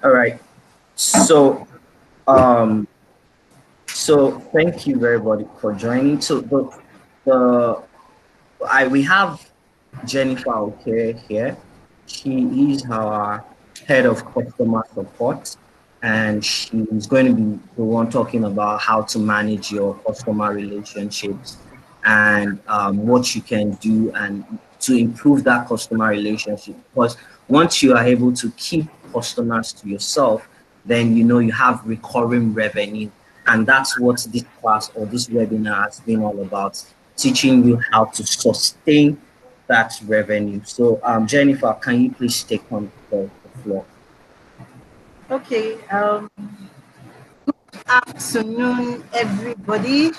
All right. So, um, so thank you everybody for joining. So the we have Jennifer okay here. She is our head of customer support, and she's going to be the one talking about how to manage your customer relationships and what you can do and to improve that customer relationship. Because once you are able to keep customers to yourself, then you know you have recurring revenue. And that's what this class or this webinar has been all about, teaching you how to sustain that revenue. So, Jennifer, can you please take on the floor? Okay. Afternoon, everybody.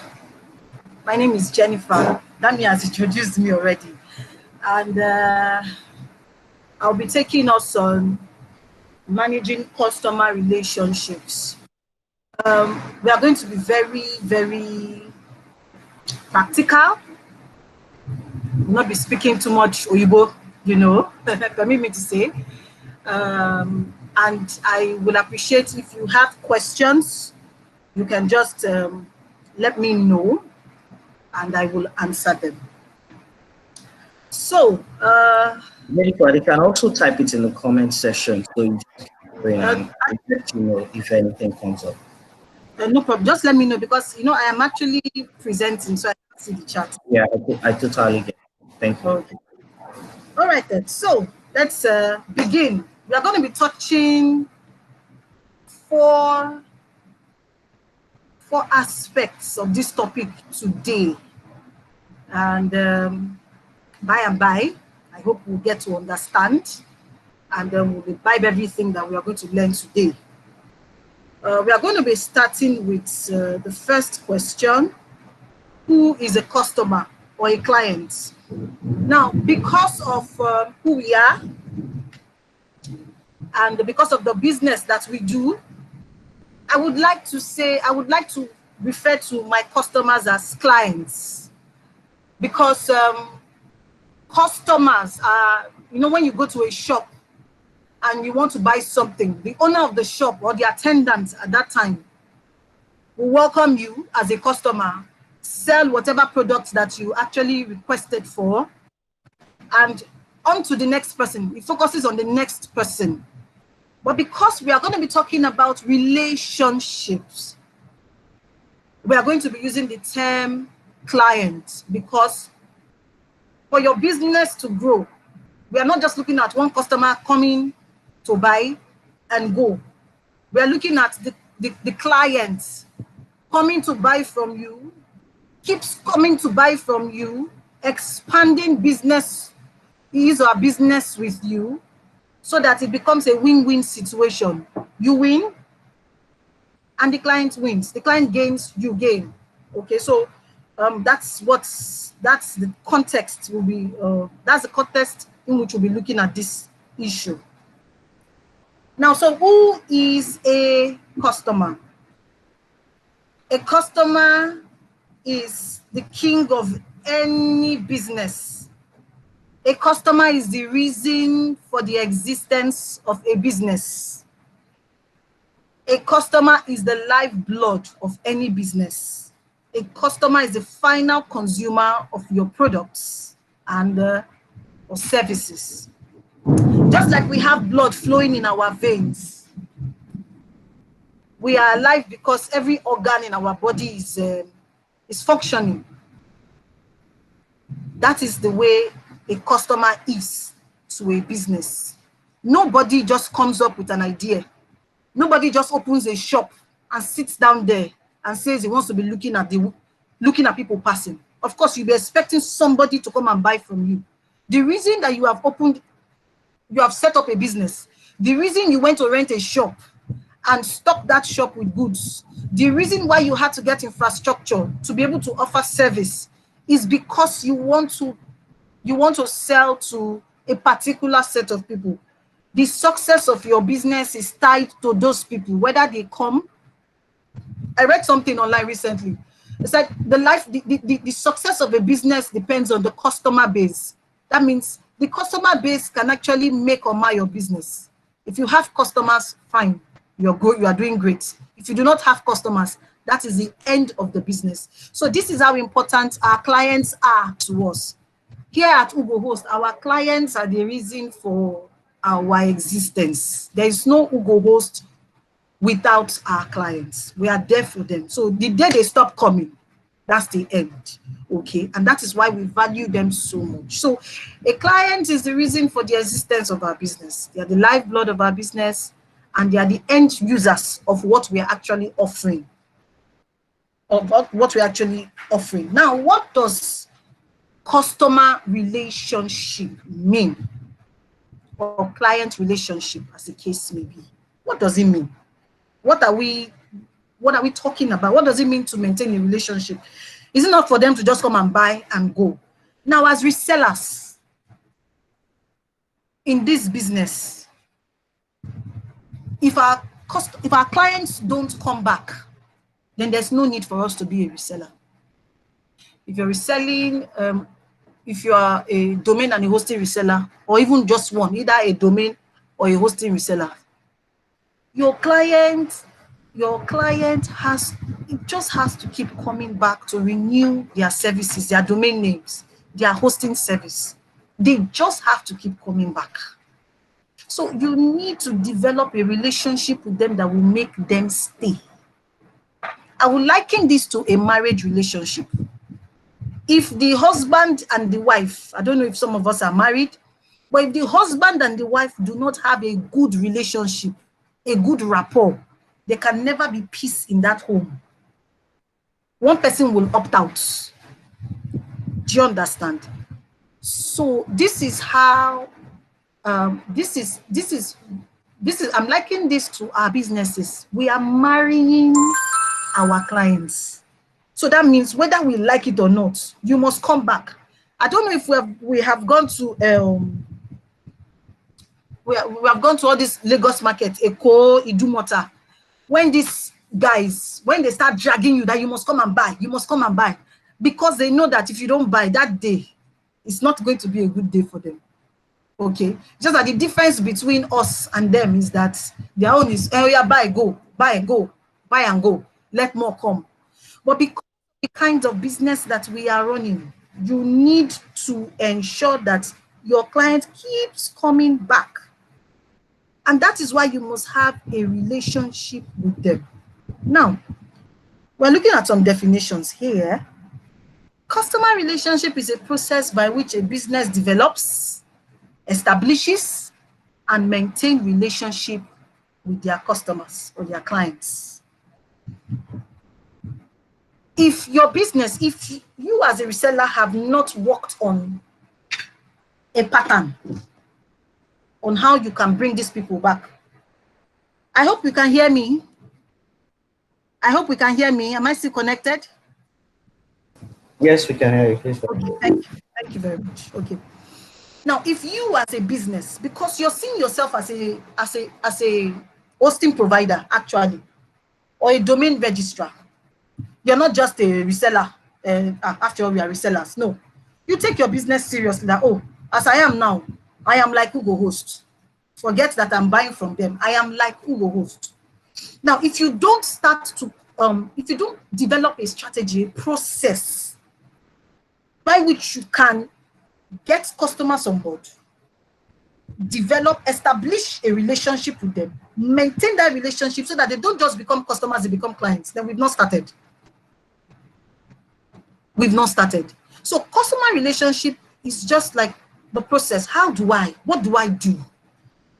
My name is Jennifer. Dami has introduced me already, and I'll be taking us on managing customer relationships. We are going to be very, very practical. We'll not be speaking too much Oyibo, permit me to say. And I will appreciate if you have questions, you can just let me know and I will answer them. So, Jennifer, they can also type it in the comment section so you just go in uh, and let you know if anything comes up. no problem. Just let me know because I am actually presenting, so I can see the chat. Yeah, I totally get it. Thank you. Okay. All right then. So let's begin. We are going to be touching four aspects of this topic today, and by and by, I hope we'll get to understand, and then we'll imbibe everything that we are going to learn today. We are going to be starting with the first question: who is a customer or a client? Now, because of who we are and because of the business that we do, I would like to refer to my customers as clients, because customers are, when you go to a shop and you want to buy something, the owner of the shop or the attendant at that time will welcome you as a customer, sell whatever product that you actually requested for, and on to the next person. It focuses on the next person. But because we are going to be talking about relationships, we are going to be using the term client, because for your business to grow, we are not just looking at one customer coming to buy and go. We are looking at the clients coming to buy from you, keeps coming to buy from you, expanding business, his or business with you, so that it becomes a win-win situation. You win, and the client wins. The client gains, you gain. Okay, so that's the context will be. That's the context in which we'll be looking at this issue. Now, so who is a customer? A customer is the king of any business. A customer is the reason for the existence of a business. A customer is the lifeblood of any business. A customer is the final consumer of your products and or services. Just like we have blood flowing in our veins, we are alive because every organ in our body is functioning. That is the way a customer is to a business. Nobody just comes up with an idea. Nobody just opens a shop and sits down there and says he wants to be looking at people passing. Of course, you'll be expecting somebody to come and buy from you. The reason that you have set up a business, the reason you went to rent a shop and stock that shop with goods, the reason why you had to get infrastructure to be able to offer service is because you want to sell to a particular set of people. The success of your business is tied to those people, whether they come. I read something online recently. It's like the success of a business depends on the customer base. That means the customer base can actually make or mar your business. If you have customers, fine, you're good, you are doing great. If you do not have customers, that is the end of the business. So this is how important our clients are to us. Here at Ugo Host, our clients are the reason for our existence. There is no Ugo Host without our clients. We are there for them. So the day they stop coming, that's the end. Okay. And that is why we value them so much. So a client is the reason for the existence of our business. They are the lifeblood of our business, and they are the end users of what we are actually offering. Of what we're actually offering. Now, what does customer relationship mean? Or client relationship, as the case may be. What does it mean? What are we talking about? What does it mean to maintain a relationship? Is it not for them to just come and buy and go? Now, as resellers in this business, if our clients don't come back, then there's no need for us to be a reseller. If you're reselling, if you are a domain and a hosting reseller, or even just one, either a domain or a hosting reseller, your client just has to keep coming back to renew their services, their domain names, their hosting service. They just have to keep coming back. So you need to develop a relationship with them that will make them stay. I would liken this to a marriage relationship. If the husband and the wife, I don't know if some of us are married, but if the husband and the wife do not have a good relationship, a good rapport, there can never be peace in that home. One person will opt out. Do you understand? So this is how this is I'm liking this to our businesses. We are marrying our clients. So that means whether we like it or not, you must come back. I don't know if we have gone to we have gone to all this Lagos market, Eko, Idumota. When these guys, when they start dragging you that you must come and buy, you must come and buy, because they know that if you don't buy that day, it's not going to be a good day for them. Okay, just that the difference between us and them is that their own is, oh yeah, buy, go, buy and go, buy and go, let more come. But because of the kind of business that we are running, you need to ensure that your client keeps coming back. And that is why you must have a relationship with them. Now, we're looking at some definitions here. Customer relationship is a process by which a business develops, establishes, and maintains relationship with their customers or their clients. If your business, if you as a reseller have not worked on a pattern on how you can bring these people back, I hope you can hear me. I hope we can hear me. Am I still connected? Yes, we can hear you. Please. Okay, thank you. Thank you very much. Okay. Now, if you as a business, because you're seeing yourself as a hosting provider, actually, or a domain registrar, you're not just a reseller. After all, we are resellers. No, you take your business seriously. That, oh, as I am now, I am like Ugo Host. Forget that I'm buying from them. I am like Ugo Host. Now, if you don't if you don't develop a strategy, a process by which you can get customers on board, establish a relationship with them, maintain that relationship so that they don't just become customers, they become clients, then we've not started. We've not started. So customer relationship is just like the process. What do I do?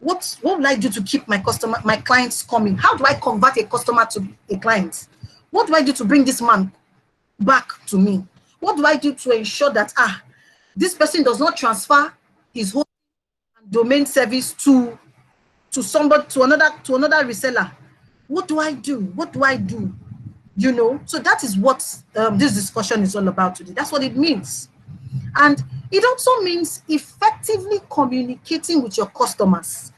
What will I do to keep my clients coming? How do I convert a customer to a client? What do I do to bring this man back to me? What do I do to ensure that this person does not transfer his whole domain service to another reseller? What do I do? What do I do? You know, so that is what this discussion is all about today. That's what it means. And it also means effectively communicating with your customers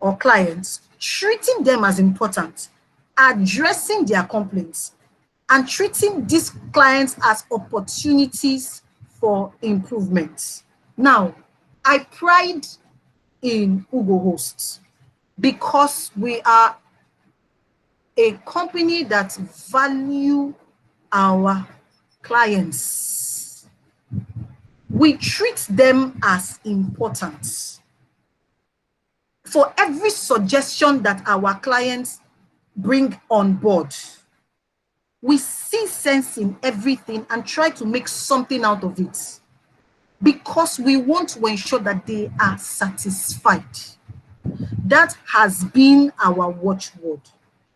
or clients, treating them as important, addressing their complaints, and treating these clients as opportunities for improvement. Now, I pride in Ugo Hosts because we are a company that value our clients. We treat them as important. For every suggestion that our clients bring on board, we see sense in everything and try to make something out of it because we want to ensure that they are satisfied. That has been our watchword.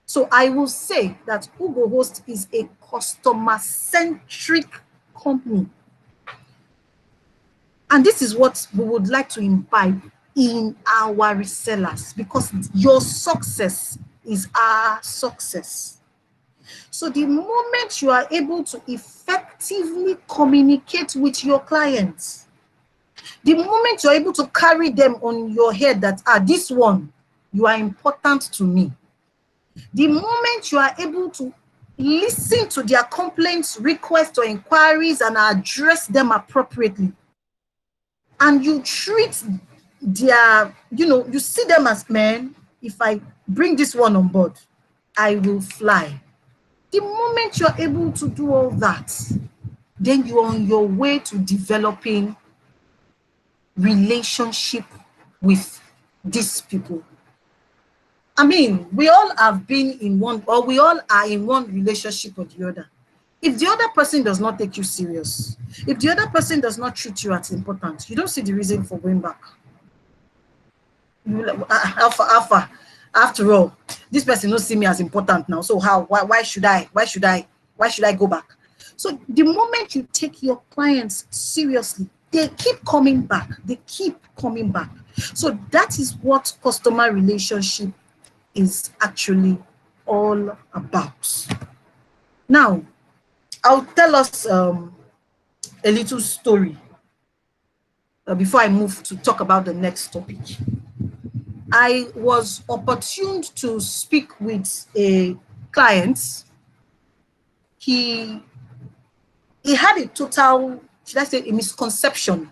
So I will say that Ugo Host is a customer-centric company. And this is what we would like to imbibe in our resellers, because your success is our success. So the moment you are able to effectively communicate with your clients, the moment you're able to carry them on your head that, this one, you are important to me. The moment you are able to listen to their complaints, requests, or inquiries and address them appropriately, and you treat their, you see them as, man, if I bring this one on board, I will fly. The moment you're able to do all that, then you're on your way to developing relationship with these people. I mean, we all have been in one, or we all are in one relationship or the other. If the other person does not take you serious, if the other person does not treat you as important, you don't see the reason for going back. Alpha, after all, this person don't see me as important now. So why should I go back? So the moment you take your clients seriously, they keep coming back. They keep coming back. So that is what customer relationship is actually all about. Now, I'll tell us a little story before I move to talk about the next topic. I was opportuned to speak with a client. He had a total, should I say, a misconception.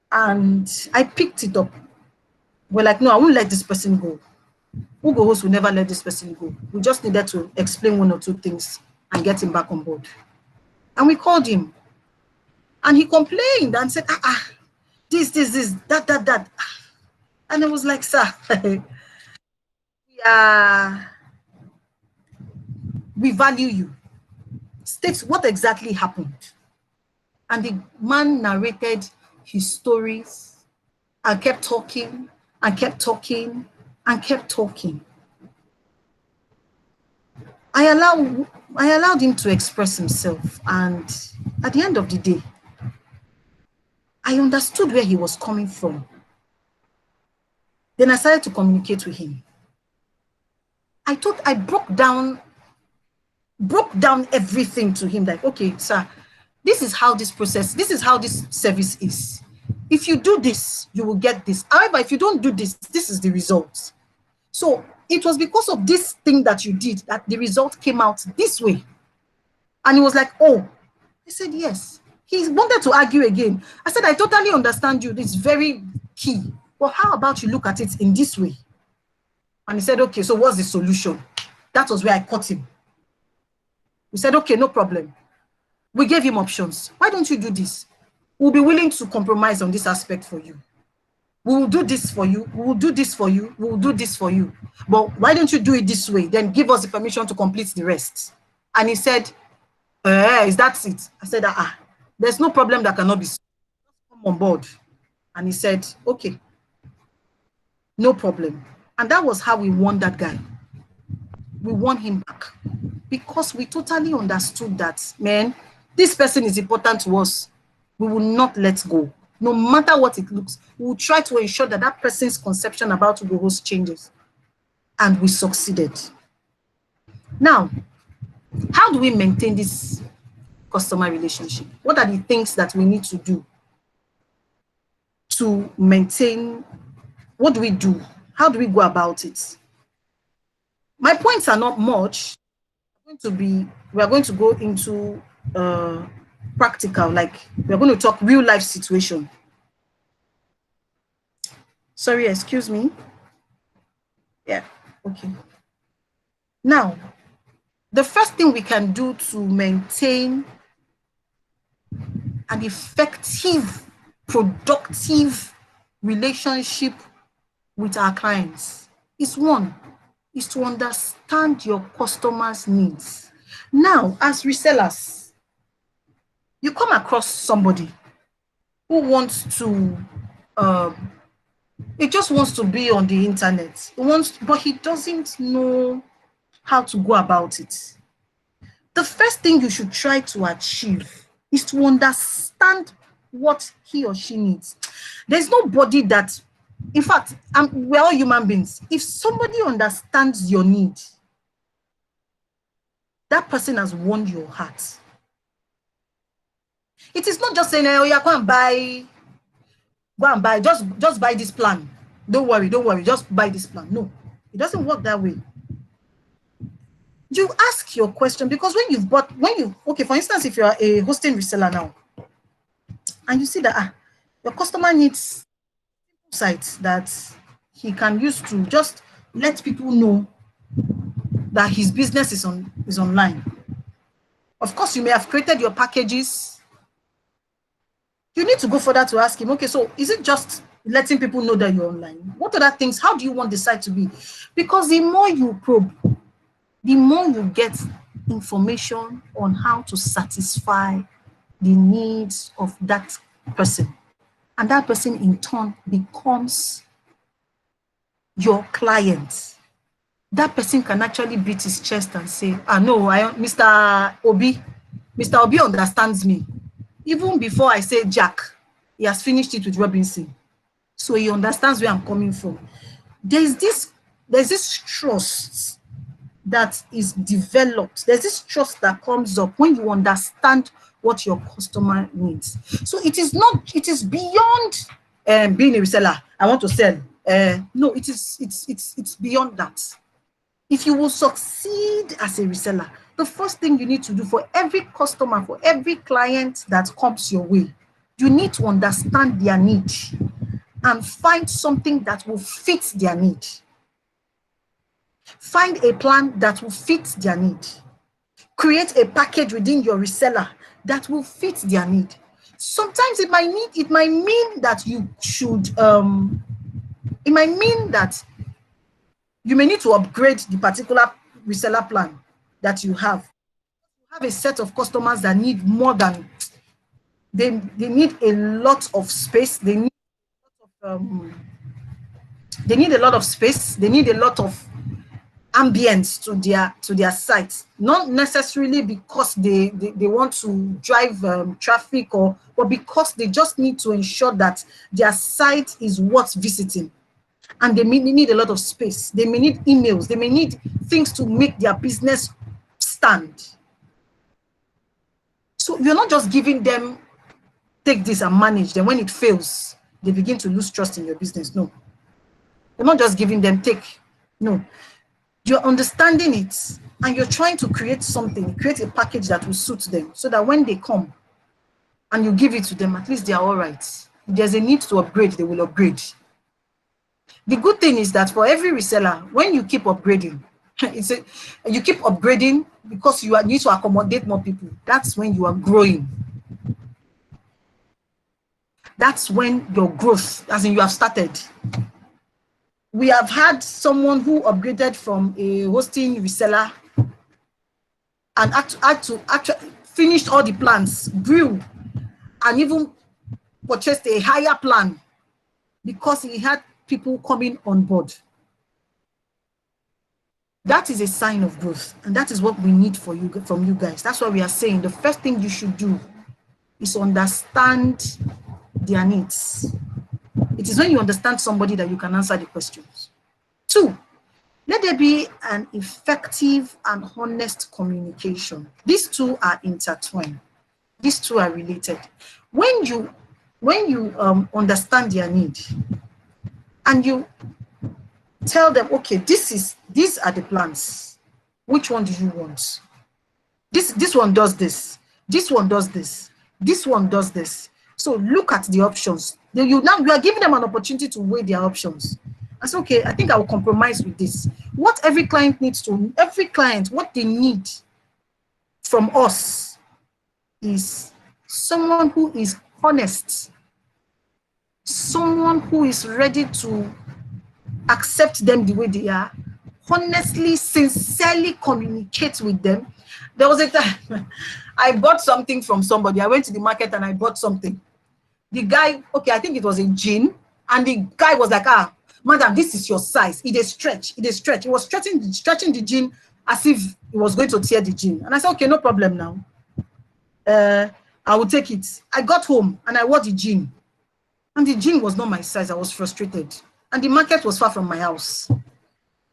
And I picked it up. We're like, no, I won't let this person go. Ugo Host will never let this person go. We just needed to explain one or two things and get him back on board. And we called him. And he complained and said, this, that. And I was like, sir, we value you. State what exactly happened. And the man narrated his stories and kept talking and kept talking and kept talking. I allowed him to express himself, and at the end of the day, I understood where he was coming from. Then I started to communicate with him. I broke down everything to him, like, okay, sir, this is how this service is. If you do this, you will get this. However, if you don't do this, this is the result. So it was because of this thing that you did that the result came out this way. And he was like, oh. I said, yes. He wanted to argue again. I said, I totally understand you. It's very key. But how about you look at it in this way? And he said, okay, so what's the solution? That was where I caught him. We said, okay, no problem. We gave him options. Why don't you do this? We'll be willing to compromise on this aspect for you. We will do this for you. We will do this for you. We will do this for you. But why don't you do it this way? Then give us the permission to complete the rest. And he said, is that it? I said, there's no problem that cannot be solved. Come on board. And he said, okay, no problem. And that was how we won that guy. We won him back because we totally understood that, man, this person is important to us. We will not let go. No matter what it looks, we will try to ensure that that person's conception about Ugo Host changes. And we succeeded. Now, how do we maintain this customer relationship? What are the things that we need to do to maintain? What do we do? How do we go about it? My points are not much. We are going to go into practical, like we're going to talk real life situation. Sorry, excuse me. Yeah. Okay. Now, the first thing we can do to maintain an effective, productive relationship with our clients is one, is to understand your customers' needs. Now, as resellers, you come across somebody who wants to, he just wants to be on the internet. He wants, but he doesn't know how to go about it. The first thing you should try to achieve is to understand what he or she needs. There's nobody that, in fact, we're all human beings. If somebody understands your need, that person has won your heart. It is not just saying, oh, yeah, go and buy, just buy this plan. Don't worry, just buy this plan. No, it doesn't work that way. You ask your question, because okay, for instance, if you are a hosting reseller now, and you see that your customer needs sites that he can use to just let people know that his business is online. Of course, you may have created your packages. You need to go further to ask him, okay, so is it just letting people know that you're online? What other things? How do you want the site to be? Because the more you probe, the more you get information on how to satisfy the needs of that person. And that person in turn becomes your client. That person can actually beat his chest and say, no, Mr. Obi understands me. Even before I say Jack, he has finished it with Robinson. So he understands where I'm coming from. There's this trust that is developed. There's this trust that comes up when you understand what your customer needs. So it is beyond being a reseller. I want to sell. No, it's beyond that. If you will succeed as a reseller, the first thing you need to do for every customer, for every client that comes your way, you need to understand their need and find something that will fit their need. Find a plan that will fit their need. Create a package within your reseller that will fit their need. Sometimes it might mean that you should, it might mean that you may need to upgrade the particular reseller plan that you have. You have a set of customers that need more than, they need a lot of space. They need a lot of space. They need a lot of ambience to their site, not necessarily because they want to drive traffic, but because they just need to ensure that their site is worth visiting. And they may need a lot of space. They may need emails. They may need things to make their business stand. So you're not just giving them, take this and manage. Then when it fails, they begin to lose trust in your business. No. You're not just giving them, take. No. You're understanding it and you're trying to create something, create a package that will suit them so that when they come and you give it to them, at least they are all right. If there's a need to upgrade, they will upgrade. The good thing is that for every reseller, when you keep upgrading, you keep upgrading because you need to accommodate more people. That's when you are growing. That's when your growth, as in you have started. We have had someone who upgraded from a hosting reseller and had to actually finished all the plans, grew, and even purchased a higher plan because he had people coming on board. That is a sign of growth, and that is what we need from you guys. That's why we are saying the first thing you should do is understand their needs. It is when you understand somebody that you can answer the questions. 2, let there be an effective and honest communication. These two are intertwined. These two are related. When you understand their need and you tell them, okay, these are the plans. Which one do you want? This one does this. This one does this. This one does this. So look at the options. You are giving them an opportunity to weigh their options. I said, okay, I think I will compromise with this. What every client, what they need from us is someone who is honest, someone who is ready to accept them the way they are, honestly, sincerely communicate with them. There was a time I bought something from somebody. I went to the market and I bought something. The guy, okay, I think it was a jean, and the guy was like, madam, this is your size. It is stretch. It is stretch. He was stretching the jean as if he was going to tear the jean. And I said, okay, no problem now. I will take it. I got home and I wore the jean. And the jean was not my size. I was frustrated. And the market was far from my house.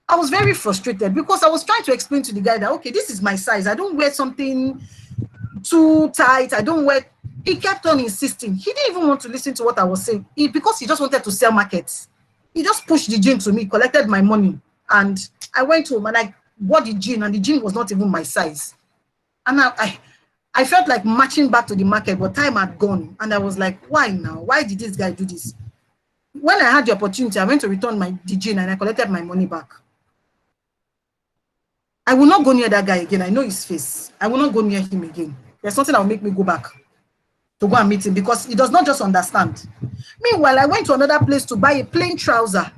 I was very frustrated because I was trying to explain to the guy that, okay, this is my size. I don't wear something too tight. I don't wear. He kept on insisting. He didn't even want to listen to what I was saying because he just wanted to sell markets. He just pushed the jean to me, collected my money, and I went home and I bought the jean, and the jean was not even my size. And I felt like marching back to the market, but time had gone. And I was like, why now? Why did this guy do this? When I had the opportunity, I went to return the jean and I collected my money back. I will not go near that guy again. I know his face. I will not go near him again. There's something that will make me go back to go and meet him because he does not just understand. Meanwhile, I went to another place to buy a plain trouser.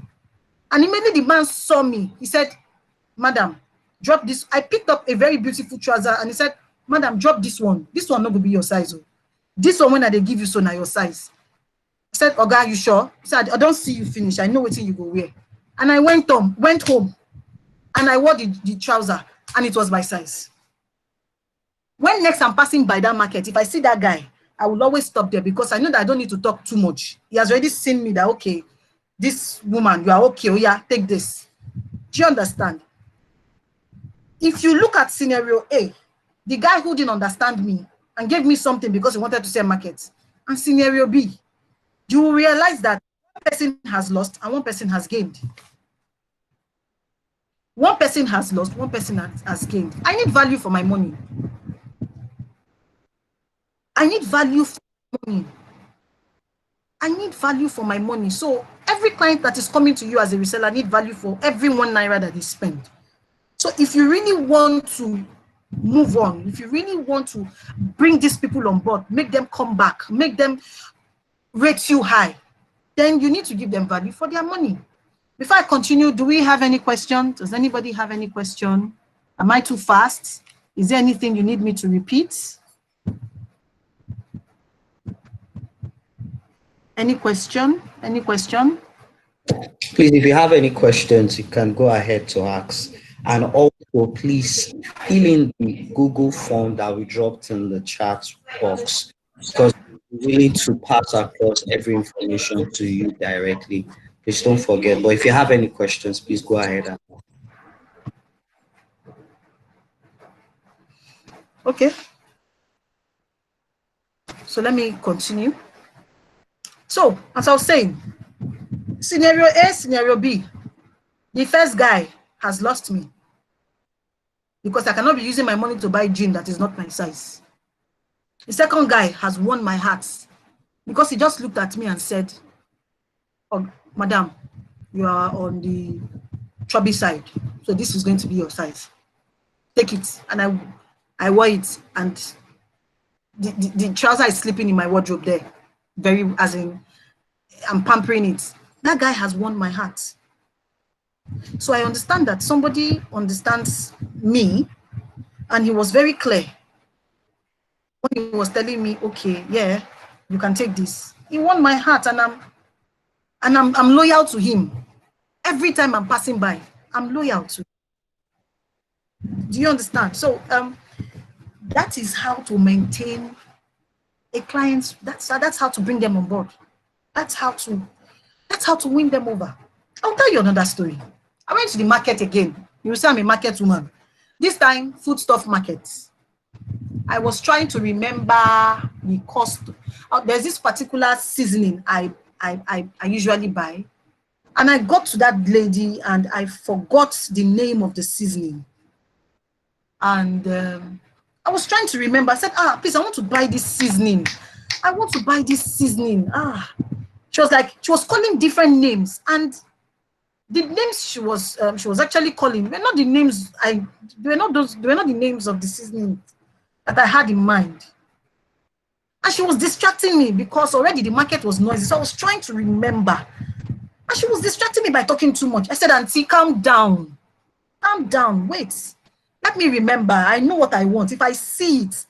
And immediately the man saw me. He said, madam, drop this. I picked up a very beautiful trouser and he said, madam, drop this one. This one not going to be your size. This one, when they give you, so now your size. I said, Oga, you sure? He said, I don't see you finish. I know what you go wear. And I went home, and I wore the trouser, and it was my size. When next I'm passing by that market, if I see that guy, I will always stop there because I know that I don't need to talk too much. He has already seen me that, okay, this woman, you are okay. Oh yeah, take this. Do you understand? If you look at scenario A, the guy who didn't understand me and gave me something because he wanted to sell market, and scenario B, you will realize that one person has lost and one person has gained. One person has lost, one person has gained. I need value for my money. I need value for money. I need value for my money. So every client that is coming to you as a reseller need value for every 1 naira that they spend. So if you really want to move on, if you really want to bring these people on board, make them come back, make them rate you high, then you need to give them value for their money. Before I continue, do we have any question? Does anybody have any question? Am I too fast? Is there anything you need me to repeat? Any question? Any question? Please, if you have any questions, you can go ahead to ask. And also, please fill in the Google form that we dropped in the chat box because we need to pass across every information to you directly. Please don't forget. But if you have any questions, please go ahead. Okay. So let me continue. So, as I was saying, scenario A, scenario B. The first guy has lost me because I cannot be using my money to buy jean that is not my size. The second guy has won my heart because he just looked at me and said, oh, madam, you are on the chubby side, so this is going to be your size. Take it. And I wore it, and the trouser is sleeping in my wardrobe there. Very, as in, I'm pampering it. That guy has won my heart. So I understand that somebody understands me, and he was very clear when he was telling me, okay, yeah, you can take this. He won my heart, and I'm loyal to him. Every time I'm passing by, I'm loyal to him. Do you understand? So that is how to maintain a client. That's how to bring them on board. That's how to win them over. I'll tell you another story. I went to the market again. You will say I'm a market woman. This time, foodstuff markets. I was trying to remember the cost. There's this particular seasoning I usually buy. And I got to that lady and I forgot the name of the seasoning. And I was trying to remember. I said, please, I want to buy this seasoning. I want to buy this seasoning. She was calling different names. And the names she was actually calling were not the names they were not the names of the seasoning that I had in mind. And she was distracting me because already the market was noisy. So I was trying to remember. And she was distracting me by talking too much. I said, Auntie, calm down. Calm down. Wait. Let me remember. I know what I want. If I see it,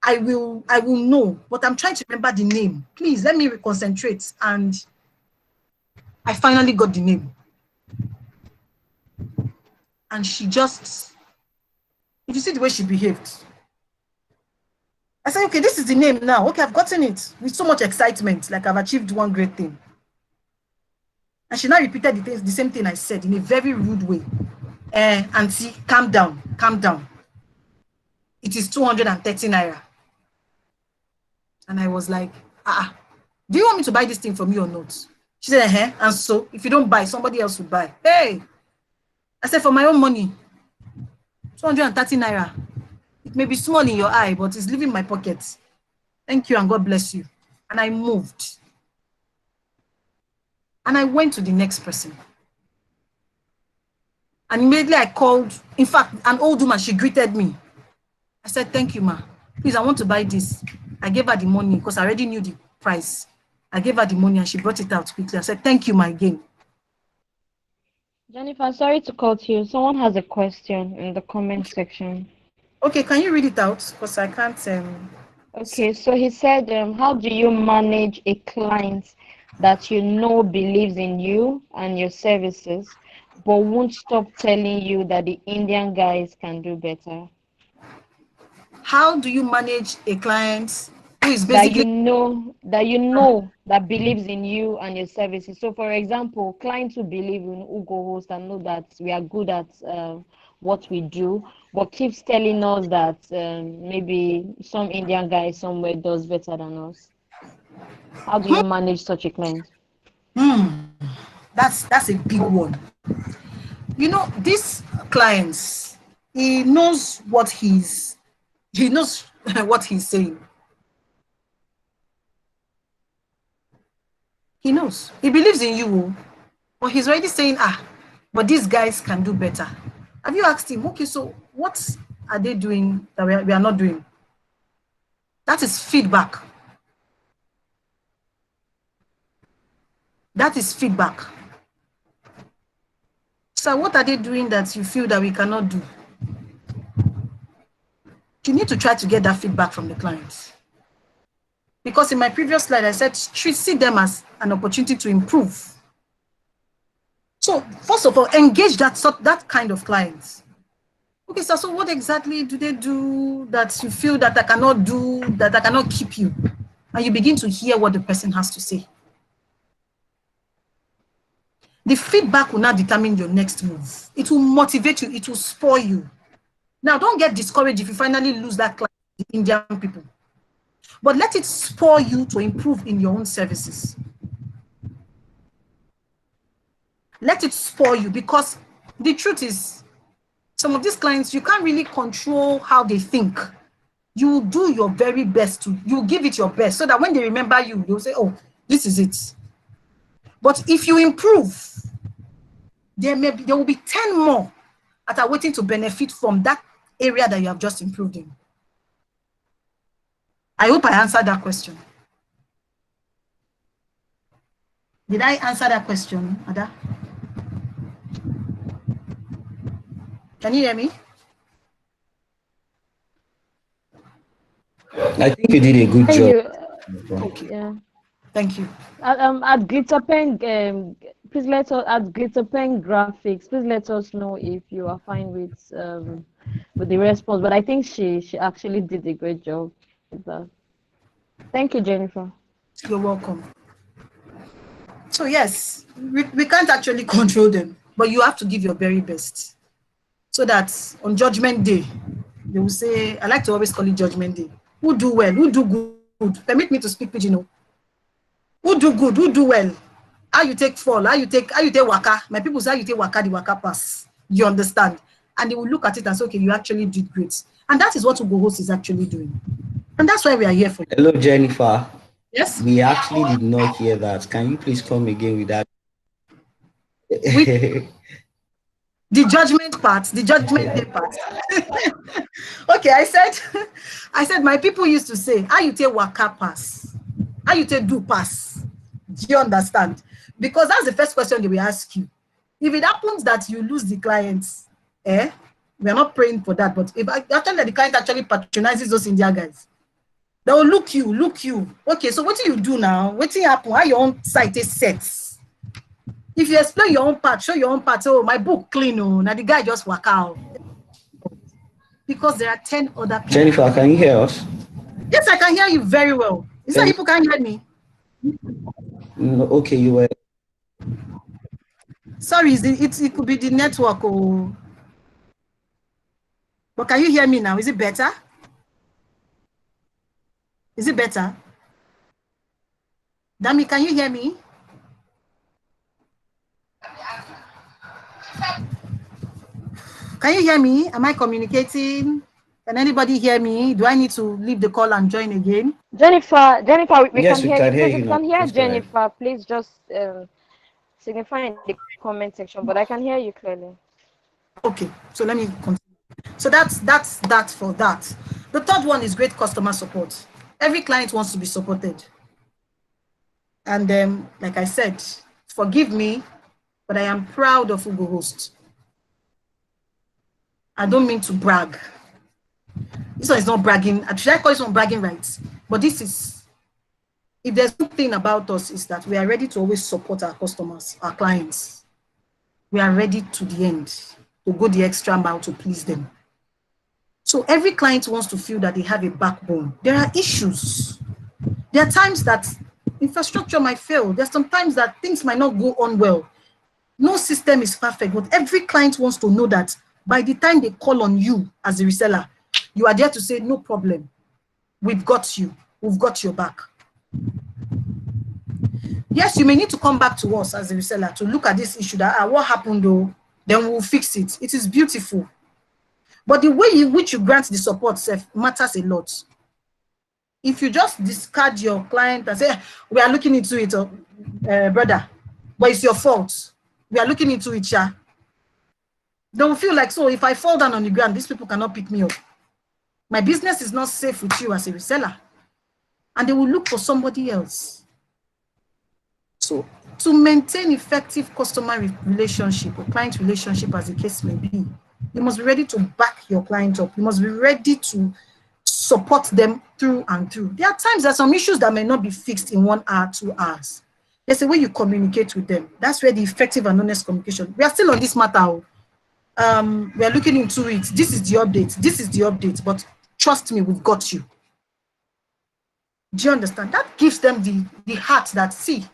I will know. But I'm trying to remember the name. Please let me concentrate. And I finally got the name. And she just, if you see the way she behaved, I said, okay, this is the name now. Okay, I've gotten it with so much excitement, like I've achieved one great thing. And she now repeated the same thing I said in a very rude way. Auntie, calm down, calm down. It is 230 naira. And I was like, do you want me to buy this thing from you or not? She said, and so if you don't buy, somebody else will buy. Hey, I said, for my own money, 230 naira. It may be small in your eye, but it's leaving my pocket. Thank you and God bless you. And I moved. And I went to the next person. And immediately I called, in fact, an old woman, she greeted me. I said, thank you, ma. Please, I want to buy this. I gave her the money because I already knew the price. I gave her the money and she brought it out quickly. I said, thank you, ma, again. Jennifer, sorry to cut you. Someone has a question in the comment section. Okay, can you read it out? Because I can't. Okay, so he said, how do you manage a client that you know believes in you and your services, but won't stop telling you that the Indian guys can do better? How do you manage a client who is basically that believes in you and your services? So, for example, clients who believe in Ugo Host and know that we are good at what we do, but keeps telling us that maybe some Indian guy somewhere does better than us. How do you manage such a client? That's a big one. You know, these clients, he knows what he knows what he's saying. He knows. He believes in you, but he's already saying, but these guys can do better. Have you asked him, okay, so what are they doing that we are not doing? That is feedback. That is feedback. So what are they doing that you feel that we cannot do? You need to try to get that feedback from the clients. Because in my previous slide, I said, see them as an opportunity to improve. So first of all, engage that kind of clients. Okay, so what exactly do they do that you feel that I cannot do, that I cannot keep you? And you begin to hear what the person has to say. The feedback will now determine your next move. It will motivate you. It will spur you. Now, don't get discouraged if you finally lose that client, the Indian people. But let it spur you to improve in your own services. Let it spur you, because the truth is, some of these clients, you can't really control how they think. You do your very best you give it your best so that when they remember you, they'll say, oh, this is it. But if you improve, there will be 10 more that are waiting to benefit from that area that you have just improved in. I hope I answered that question. Did I answer that question, Ada? Can you hear me? I think you did a good job. Okay. Yeah. Thank you. At Glitterpen, please let us at Glitterpen Graphics. Please let us know if you are fine with the response. But I think she actually did a great job with that. Thank you, Jennifer. You're welcome. So yes, we can't actually control them, but you have to give your very best, so that on Judgment Day, they will say, I like to always call it Judgment Day. Who do well? Who do good? Permit me to speak pidgin. Who do good? Who do well? How you take fall? How you take waka? My people say how you take waka, the waka pass. You understand? And they will look at it and say, okay, you actually did great. And that is what Ugo Host is actually doing. And that's why we are here for you. Hello, Jennifer. Yes? We actually did not hear that. Can you please come again with that? The judgment part, the judgment day part. Okay, I said, my people used to say, how you take waka pass? How you take do pass? Do you understand? Because that's the first question they will ask you. If it happens that you lose the clients, we are not praying for that, but if actually the client actually patronizes those India guys, they will look you. Okay, so what do you do now? What do you happen? How your own site is set? If you explain your own part, show your own part, oh, my book clean, oh, now the guy just walk out. Because there are 10 other people. Jennifer, can you hear us? Yes, I can hear you very well. Is that people can hear me? No, okay, you were. Sorry, it could be the network. Oh. But can you hear me now? Is it better? Is it better? Dami, can you hear me? Can you hear me? Am I communicating? Can anybody hear me? Do I need to leave the call and join again? Jennifer, we Yes, can we hear you. can hear Please, if you you now. can hear Please go ahead. Jennifer, please just signify in the comment section. But I can hear you clearly. Okay, so let me continue. So that's that for that. The third one is great customer support. Every client wants to be supported. And like I said, forgive me, but I am proud of Ugo Host. I don't mean to brag. This one is not bragging. Should I call this one bragging rights? But this is, if there's one thing about us, is that we are ready to always support our customers, our clients. We are ready to the end, to go the extra mile to please them. So every client wants to feel that they have a backbone. There are issues. There are times that infrastructure might fail. There's sometimes that things might not go on well. No system is perfect, but every client wants to know that by the time they call on you as a reseller, you are there to say, no problem. We've got you. We've got your back. Yes, you may need to come back to us as a reseller to look at this issue that what happened though, then we'll fix it. It is beautiful. But the way in which you grant the support matters a lot. If you just discard your client and say, we are looking into it, brother, but it's your fault. We are looking into it, yeah. They will feel like, so if I fall down on the ground, these people cannot pick me up. My business is not safe with you as a reseller. And they will look for somebody else. So to maintain effective customer relationship or client relationship, as the case may be, you must be ready to back your client up. You must be ready to support them through and through. There are times there are some issues that may not be fixed in 1 hour, 2 hours. There's a way you communicate with them. That's where the effective and honest communication. We are still on this matter. We are looking into it. This is the update. This is the update. But trust me, we've got you. Do you understand? That gives them the heart that, see,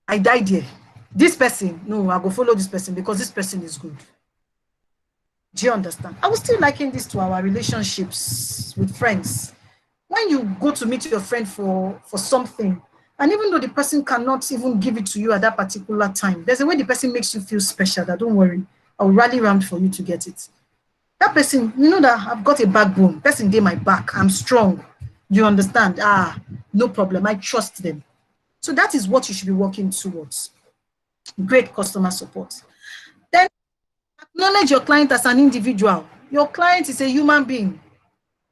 I died here. This person, no, I'll go follow this person because this person is good. Do you understand? I was still liking this to our relationships with friends. When you go to meet your friend for something, and even though the person cannot even give it to you at that particular time, there's a way the person makes you feel special that don't worry, I'll rally around for you to get it. That person, you know that I've got a backbone. Person did my back. I'm strong. You understand? No problem. I trust them. So that is what you should be working towards. Great customer support. Then acknowledge your client as an individual. Your client is a human being.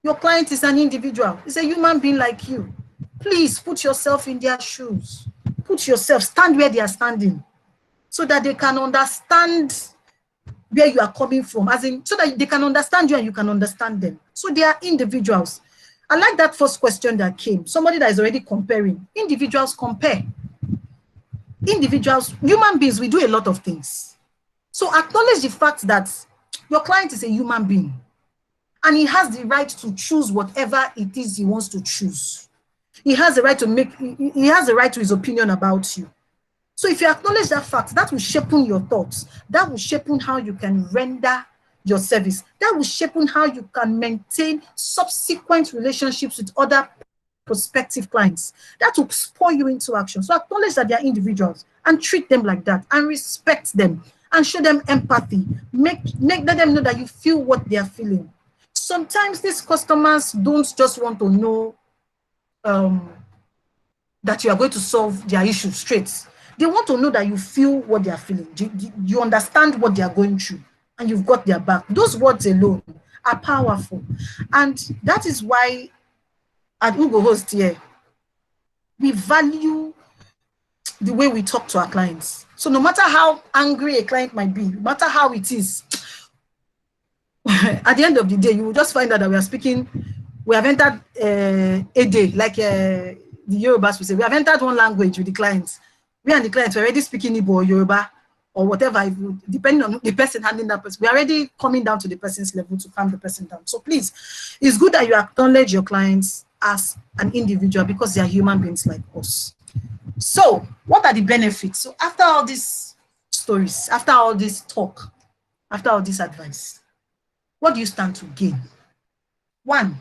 Your client is an individual. It's a human being like you. Please put yourself in their shoes. Put yourself, stand where they are standing so that they can understand where you are coming from, as in, so that they can understand you and you can understand them. So they are individuals. I like that first question that came. Somebody that is already comparing. Individuals compare. Individuals, human beings, we do a lot of things. So acknowledge the fact that your client is a human being and he has the right to choose whatever it is he wants to choose. He has the right to he has the right to his opinion about you. So if you acknowledge that fact, that will shape your thoughts. That will shape how you can render your service. That will shape how you can maintain subsequent relationships with other prospective clients. That will spur you into action. So acknowledge that they are individuals and treat them like that and respect them and show them empathy. Let them know that you feel what they are feeling. Sometimes these customers don't just want to know that you are going to solve their issue straight. They want to know that you feel what they are feeling. You understand what they are going through, and you've got their back. Those words alone are powerful. And that is why at Ugo Host here, we value the way we talk to our clients. So no matter how angry a client might be, no matter how it is, at the end of the day, you will just find out that we are speaking, we have entered a day, like the Yorubas will say, we have entered one language with the clients. We and the clients are already speaking Igbo or Yoruba or whatever, depending on the person handling that person. We are already coming down to the person's level to calm the person down. So please, it's good that you acknowledge your clients as an individual because they are human beings like us. So what are the benefits? So after all these stories, after all this talk, after all this advice, what do you stand to gain? One,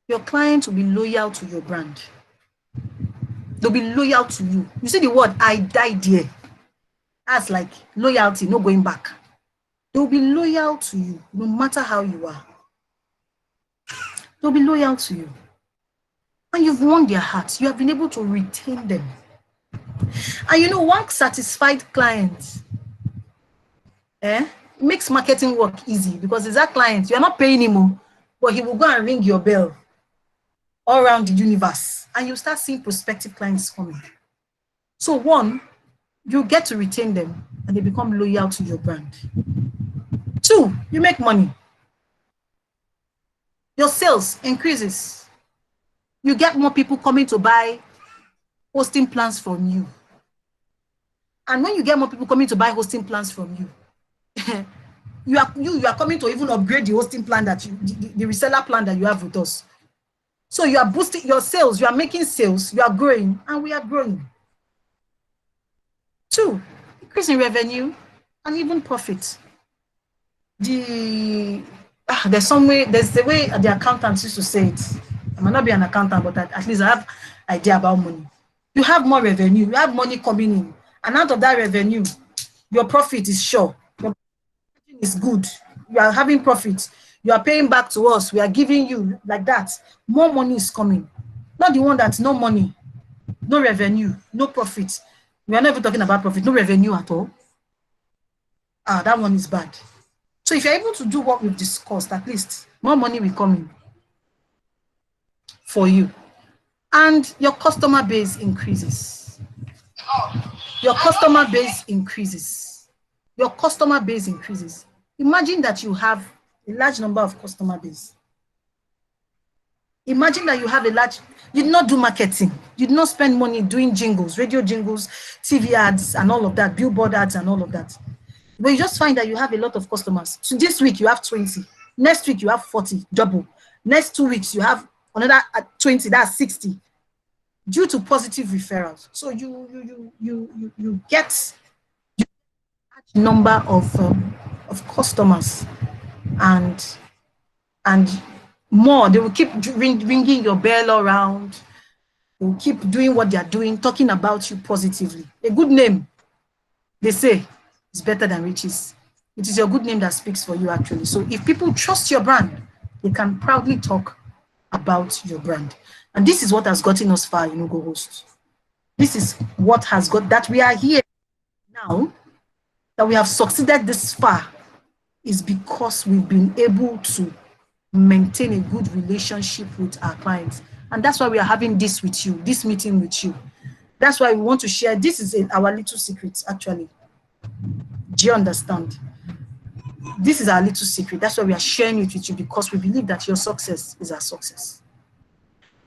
your client will be loyal to your brand. They'll be loyal to you. You see the word, I died here. That's like loyalty, no going back. They'll be loyal to you no matter how you are. They'll be loyal to you. And you've won their hearts. You have been able to retain them. And you know, one satisfied client makes marketing work easy because it's that client, you're not paying him, but he will go and ring your bell all around the universe. And you start seeing prospective clients coming. So one, you get to retain them and they become loyal to your brand. Two, you make money. Your sales increases. You get more people coming to buy hosting plans from you. And when you get more people coming to buy hosting plans from you, you are coming to even upgrade the hosting plan that the reseller plan that you have with us. So you are boosting your sales, you are making sales, you are growing, and we are growing. Two, increase in revenue and even profit. There's the way the accountants used to say it. I might not be an accountant, but at least I have idea about money. You have more revenue, you have money coming in, and out of that revenue, your profit is sure. Your profit is good. You are having profit. You are paying back to us. We are giving you like that. More money is coming. Not the one that's no money, no revenue, no profit. We are not even talking about profit, no revenue at all. That one is bad. So if you're able to do what we've discussed, at least more money will come in for you. And your customer base increases. Your customer base increases. Your customer base increases. Imagine that you have a large number of customer base. Imagine that you have a large, you did not do marketing. You did not spend money doing jingles, radio jingles, TV ads, and all of that, billboard ads, and all of that. But you just find that you have a lot of customers. So this week you have 20. Next week you have 40, double. Next 2 weeks you have another 20, that's 60. Due to positive referrals. So you get a large number of customers and more. They will keep ringing your bell around. They will keep doing what they are doing, talking about you positively. A good name, they say, is better than riches. It is your good name that speaks for you, actually. So if people trust your brand, they can proudly talk about your brand. And this is what has gotten us far in Ugo Host. This is what has got that we are here now, that we have succeeded this far, is because we've been able to maintain a good relationship with our clients. And that's why we are having this with you, this meeting with you. That's why we want to share. This is our little secret, actually. Do you understand? This is our little secret. That's why we are sharing it with you, because we believe that your success is our success.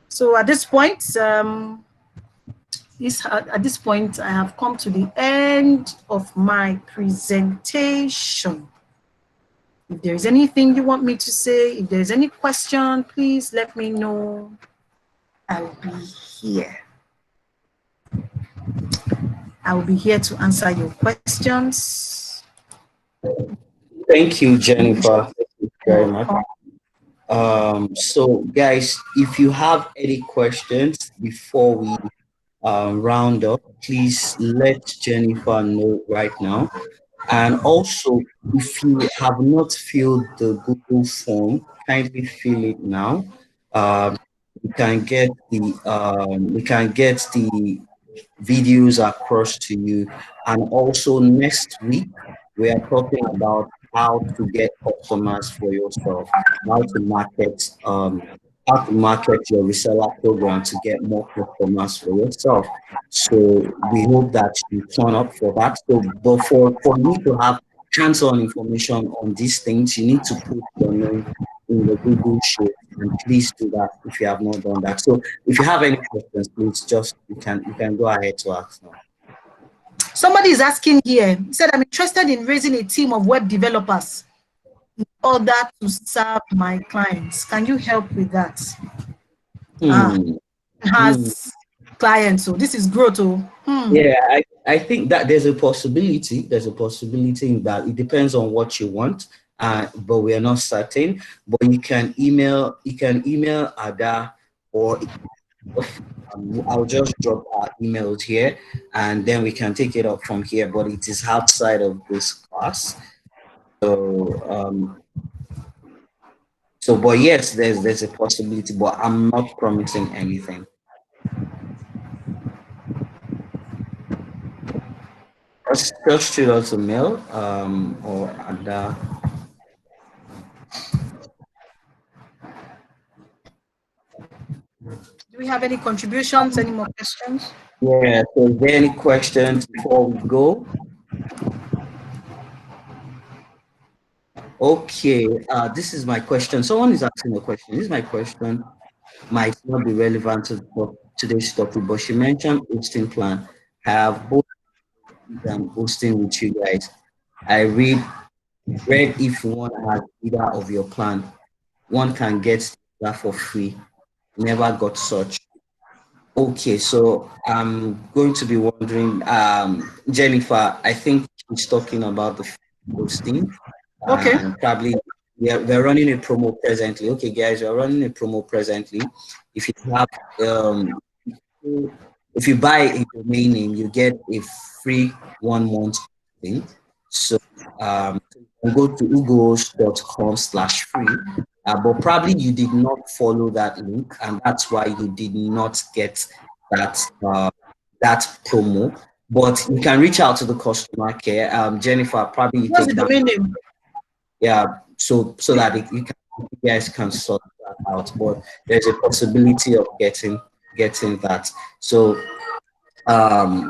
So at this point, I have come to the end of my presentation. If there is anything you want me to say, if there's any question, please let me know. I'll be here. I will be here to answer your questions. Thank you, Jennifer. Thank you very much. So guys, if you have any questions before we round up, please let Jennifer know right now. And also, if you have not filled the Google form, kindly fill it now. We can get the videos across to you. And also next week, we are talking about how to get customers for yourself, how to market, your reseller program to get more customers for yourself. So we hope that you turn up for that. So, but for you to have hands-on information on these things, you need to put your name in the Google Sheet, and please do that if you have not done that. So if you have any questions, please just you can go ahead to ask now. Somebody is asking here, he said, I'm interested in raising a team of web developers in order to serve my clients. Can you help with that? Hmm. Hmm. Has clients, so this is growth. Yeah, I think that there's a possibility. There's a possibility in that. It depends on what you want, but we are not certain. But you can email Ada, or I'll just drop our emails here, and then we can take it up from here. But it is outside of this class. So but yes, there's a possibility, but I'm not promising anything. Just shoot us a mail, or Ada. Do we have any contributions, any more questions? Yeah, so is there any questions before we go? Okay, this is my question. Someone is asking a question. This is my question. Might not be relevant to today's topic, but she mentioned hosting plan. I have both hosting with you guys. I read if one has either of your plan, one can get that for free. Never got such. Okay, so I'm going to be wondering, Jennifer, I think she's talking about the hosting, Okay. and probably we're running a promo presently. Okay, guys, we're running a promo presently. If you have, if you buy a domain name, you get a free 1 month thing. So you go to ugos.com/free, but probably you did not follow that link, and that's why you did not get that that promo. But you can reach out to the customer care. Jennifer, probably you What's the take that. domain name? Yeah, so that you guys can sort that out. But there's a possibility of getting that. So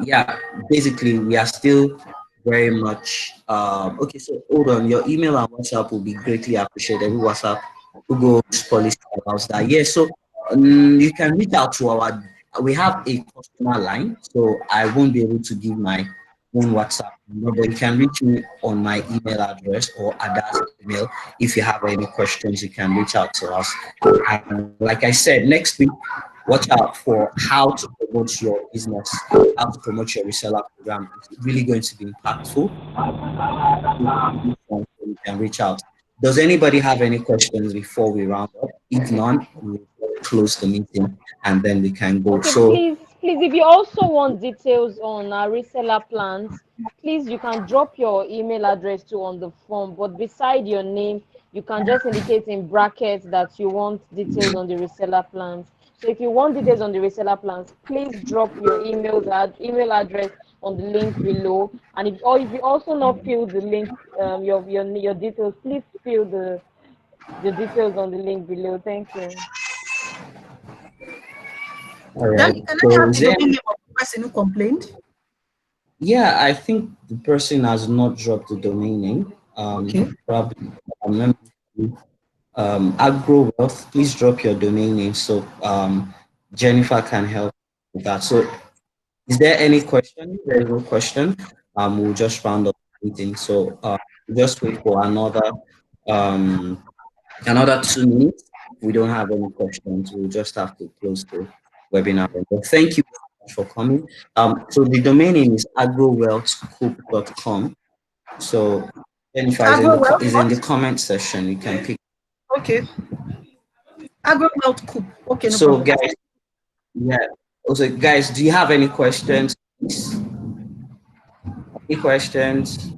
yeah, basically we are still very much okay. So hold on, your email and WhatsApp will be greatly appreciated. WhatsApp, Google's policy allows that. Yeah, so you can reach out to our, we have a customer line, so I won't be able to give my own WhatsApp number, but you can reach me on my email address or Ada's email. If you have any questions, you can reach out to us. And like I said, next week, watch out for how to promote your business, how to promote your reseller program. It's really going to be impactful. You can reach out. Does anybody have any questions before we round up? If none, we'll close the meeting and then we can go. Okay, So, please, if you also want details on our reseller plans, please, you can drop your email address too on the form, but beside your name, you can just indicate in brackets that you want details on the reseller plans. So if you want details on the reseller plans, please drop your email address on the link below. And if you also not fill the link, your details, please fill the details on the link below. Thank you. all Then right. can I So, have is the there, domain name of the person who complained? yeah, I think the person has not dropped the domain name. Okay. Probably, let me, Agro Wealth, please drop your domain name so Jennifer can help with that. So, is there any question? There is no question. We'll just round up the meeting. So, just wait for another 2 minutes. If we don't have any questions, we'll just have to close the webinar. But thank you very much for coming. So the domain name is agrowealthcoop.com. So Jennifer is in Agro Wealth is in what? the comment section. You can pick. Okay. Agro Wealth Coop. Okay, no So problem. guys, yeah. Also, guys, do you have any questions? Any questions?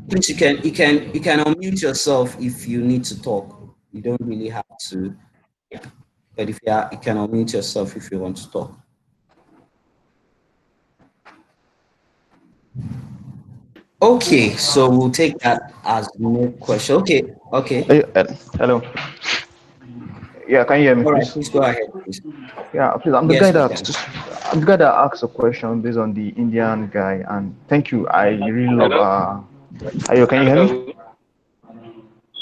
Please, you can unmute yourself if you need to talk. You don't really have to. But if you can unmute yourself if you want to talk. Okay, so we'll take that as no question. Okay, okay. Hello. Yeah, can you hear me, All right, please? please go ahead, please. Yeah, please. Yes, we can. I'm the guy that asked a question based on the Indian guy, and thank you. I really love. Ayo, can you hear me?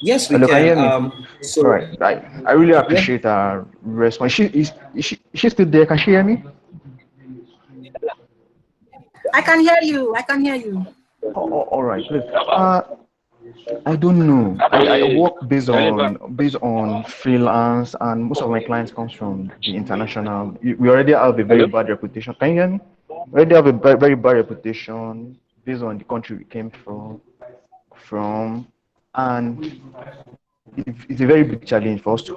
Yes, we Hello, can you can. hear me? All So right. I really yes, appreciate her response. Is she still there? Can she hear me? I can hear you. I can hear you. All right, please. I don't know. I work based on freelance, and most of my clients comes from the international. We already have a very bad reputation. Can you hear me? We already have a very bad reputation based on the country we came from, and it's a very big challenge for us to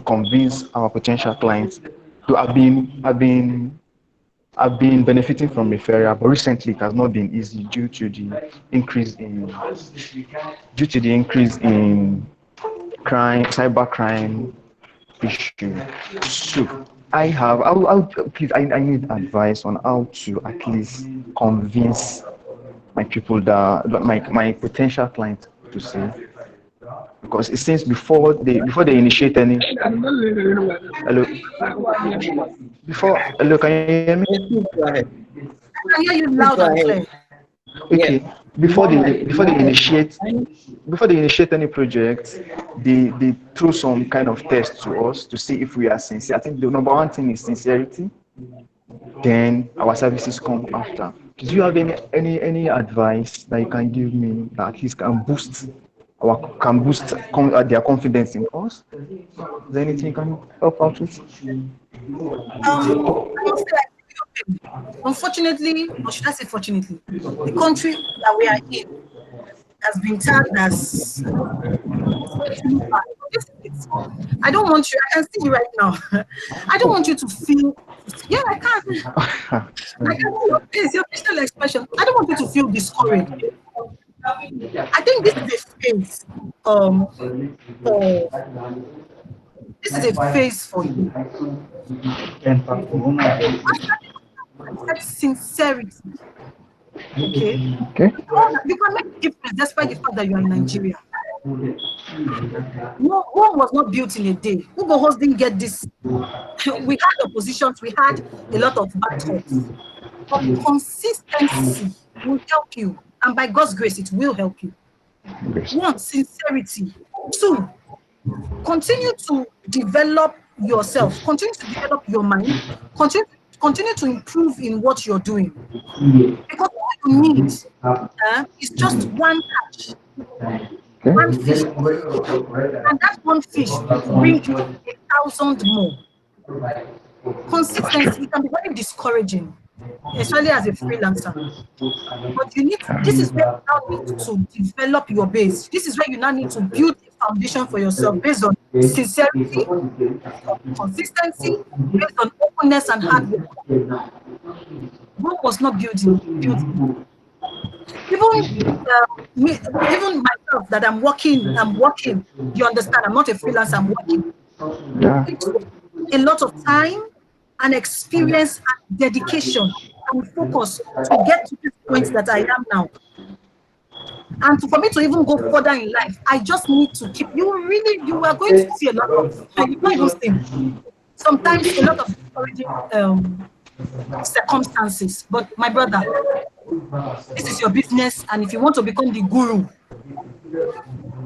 convince our potential clients to have been benefiting from referral, but recently it has not been easy due to the increase in crime, cybercrime issue. So please, I need advice on how to at least convince my people that my potential clients to say, because it seems before they initiate any. Hello. Can you hear me? yes, please go ahead. I can hear you Please loud go and ahead. clear. Yeah. Okay. Before they initiate any project, they throw some kind of test to us to see if we are sincere. I think the number one thing is sincerity. Then our services come after. Do you have any advice that you can give me that at least can boost their confidence in us? Is there anything you can help out with? I must say, I feel your pain. Unfortunately, or should I say fortunately, the country that we are in has been tagged as especially bad. This is it. I don't want you, I can see you right now. I don't want you to feel, yeah, I can. I can see your face, your facial expression. I don't want you to feel discouraged. I think this is a phase for this is a phase for you. Accept sincerity. Okay. Okay. You can make a difference despite the fact that you are in Nigeria. No, Rome was not built in a day. Hugo Host didn't get this. We had oppositions, we had a lot of bad thoughts. But consistency will help you. And by God's grace, it will help you. Yes. One, sincerity. Two, continue to develop yourself, continue to develop your mind, continue to improve in what you're doing. Because all you need is just one catch, Okay. one fish to feed, and that one fish will bring you 1,000 more. That's true. Consistency can be very discouraging, especially as a freelancer. But you need, this is where you now need to develop your base. This is where you now need to build a foundation for yourself based on sincerity, based on consistency, based on openness and hard work. Rome was not built in. Even even myself that I'm working. You understand? I'm not a freelancer. I'm working. Yeah. It took a lot of time and experience and dedication and focus to get to this point that I am now. And for me to even go further in life, I just need to keep. You are going to see a lot of. You can't even see. Sometimes a lot of discouraging circumstances. But my brother, this is your business, and if you want to become the guru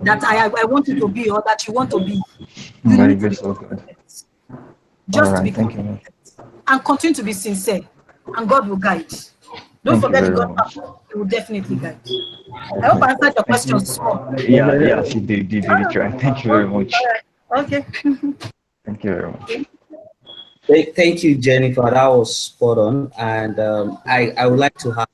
that I want you to be, or that you want to be, you Very need to good, be so good. consistent. All Just be right. Thank you. consistent and continue to be sincere, and God will guide. Don't Thank you forget the very God much. factor; He will definitely guide. I hope I Okay. answered your Thank questions small. Yeah, yeah, she did really try. Thank you Oh, very all much. right. Okay. Thank you very much. Thank you, Jennifer. That was spot on. And I would like to have,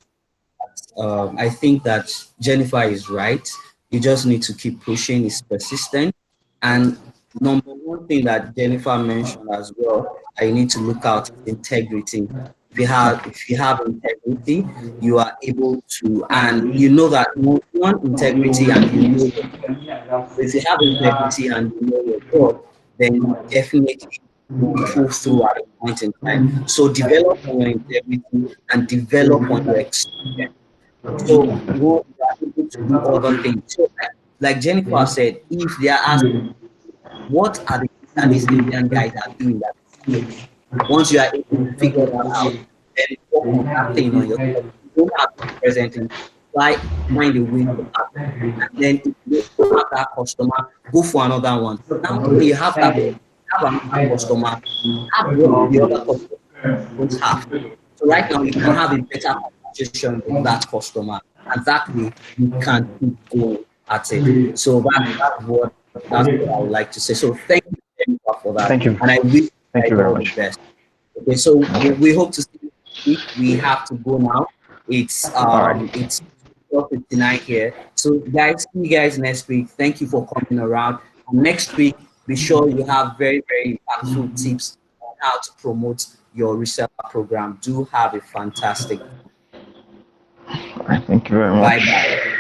I think that Jennifer is right. You just need to keep pushing, it's persistent. And number one thing that Jennifer mentioned as well, I need to look out is integrity. If you have integrity, you are able to, and you know that one integrity and you know if you have integrity and you know your job, then definitely will pull through at a point in time. So develop on your integrity and develop on your experience. So you are able to do other things. So like Jennifer said, if they are asked, what are the things that these Indian guys are doing that is good? Once you are able to figure that out, then work on that thing on yourself. You don't have to presently try find a way to have it. And then if you don't have that customer, go for another one. Now when you have that have another customer, have what the other customer don't have. So right now you can have a better conversation with that customer, and that way you can keep going at it. So that's what I would like to say. So thank you Jennifer, for that, Thank you. and I wish you Thank guys you very all the much. best. Okay, so Okay. we hope to see you next week. We have to go now. It's All right. um it's 12:59 here. So guys, see you guys next week. Thank you for coming around. And next week, be sure you have very, very impactful tips on how to promote your reseller program. Do have a fantastic All right. Thank you very bye much. bye.